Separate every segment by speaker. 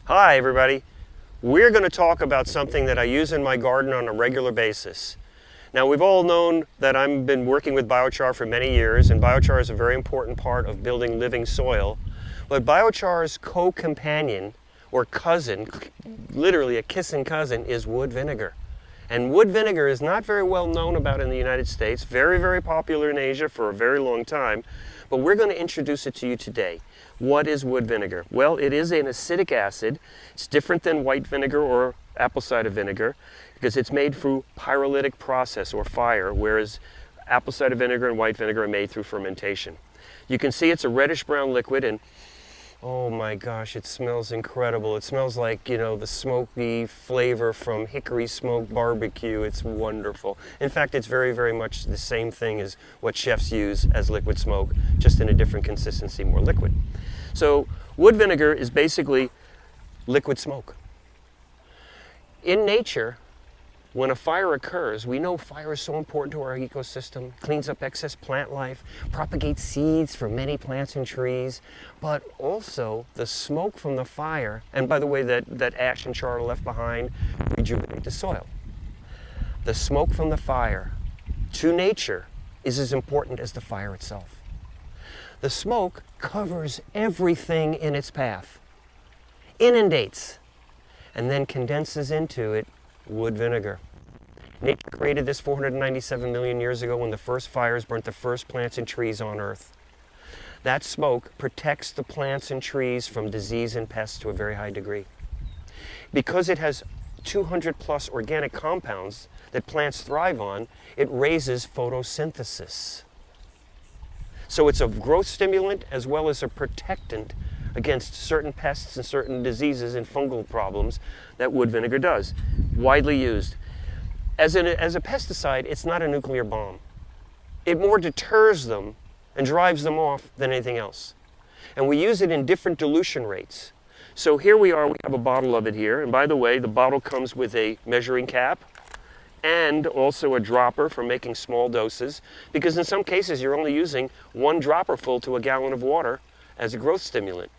Speaker 1: Hi everybody. We're going to talk about something that I use in my garden on a regular basis. Now we've all known that I've been working with biochar for many years, and biochar is a very important part of building living soil. But biochar's co-companion or cousin, literally a kissing cousin, is wood vinegar. And wood vinegar is not very well known about in the United States, very, very popular in Asia for a very long time, but we're going to introduce it to you today. What is wood vinegar? Well, it is an acidic acid. It's different than white vinegar or apple cider vinegar because it's made through pyrolytic process or fire, whereas apple cider vinegar and white vinegar are made through fermentation. You can see it's a reddish brown liquid, and oh my gosh, it smells incredible. It smells like, you know, the smoky flavor from hickory smoked barbecue. It's wonderful. In fact, it's very, very much the same thing as what chefs use as liquid smoke, just in a different consistency, more liquid. So wood vinegar is basically liquid smoke. In nature, when a fire occurs, we know fire is so important to our ecosystem, cleans up excess plant life, propagates seeds for many plants and trees, but also the smoke from the fire, and by the way, that ash and char left behind rejuvenate the soil. The smoke from the fire to nature is as important as the fire itself. The smoke covers everything in its path, inundates, and then condenses into it wood vinegar. Nature created this 497 million years ago when the first fires burnt the first plants and trees on Earth. That smoke protects the plants and trees from disease and pests to a very high degree. Because it has 200 plus organic compounds that plants thrive on, it raises photosynthesis. So it's a growth stimulant as well as a protectant against certain pests and certain diseases and fungal problems that wood vinegar does. Widely used. As a pesticide, it's not a nuclear bomb. It more deters them and drives them off than anything else. And we use it in different dilution rates. So here we are, we have a bottle of it here. And by the way, the bottle comes with a measuring cap and also a dropper for making small doses, because in some cases you're only using 1 dropper full to a gallon of water as a growth stimulant.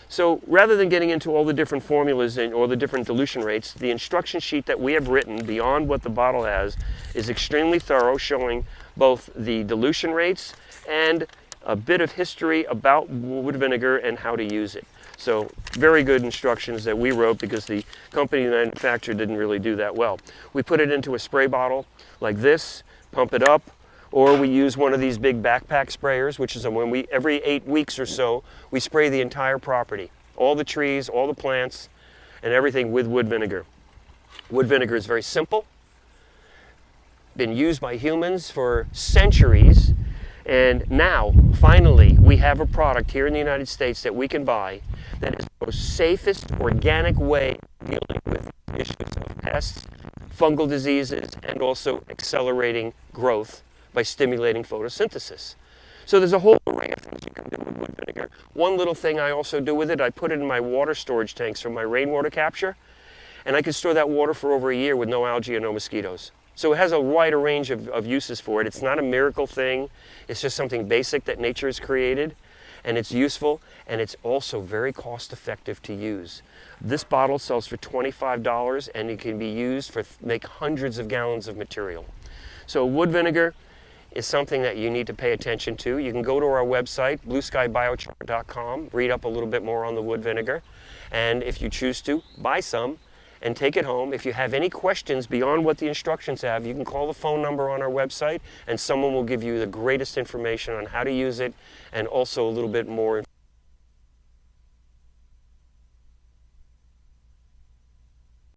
Speaker 1: So rather than getting into all the different formulas and all the different dilution rates, the instruction sheet that we have written beyond what the bottle has is extremely thorough, showing both the dilution rates and a bit of history about wood vinegar and how to use it. So very good instructions that we wrote because the company manufacturer didn't really do that well. We put it into a spray bottle like this, pump it up, or we use one of these big backpack sprayers, which is when every 8 weeks or so, we spray the entire property, all the trees, all the plants, and everything with wood vinegar. Wood vinegar is very simple, been used by humans for centuries, and now, finally, we have a product here in the United States that we can buy that is the most safest organic way of dealing with issues of pests, fungal diseases, and also accelerating growth by stimulating photosynthesis. So there's a whole array of things you can do with wood vinegar. One little thing I also do with it, I put it in my water storage tanks for my rainwater capture, and I can store that water for over a year with no algae and no mosquitoes. So it has a wider range of uses for it. It's not a miracle thing. It's just something basic that nature has created, and it's useful, and it's also very cost effective to use. This bottle sells for $25, and it can be used for make hundreds of gallons of material. So wood vinegar is something that you need to pay attention to. You can go to our website, blueskybiochar.com, read up a little bit more on the wood vinegar, and if you choose to, buy some and take it home. If you have any questions beyond what the instructions have, you can call the phone number on our website and someone will give you the greatest information on how to use it and also a little bit more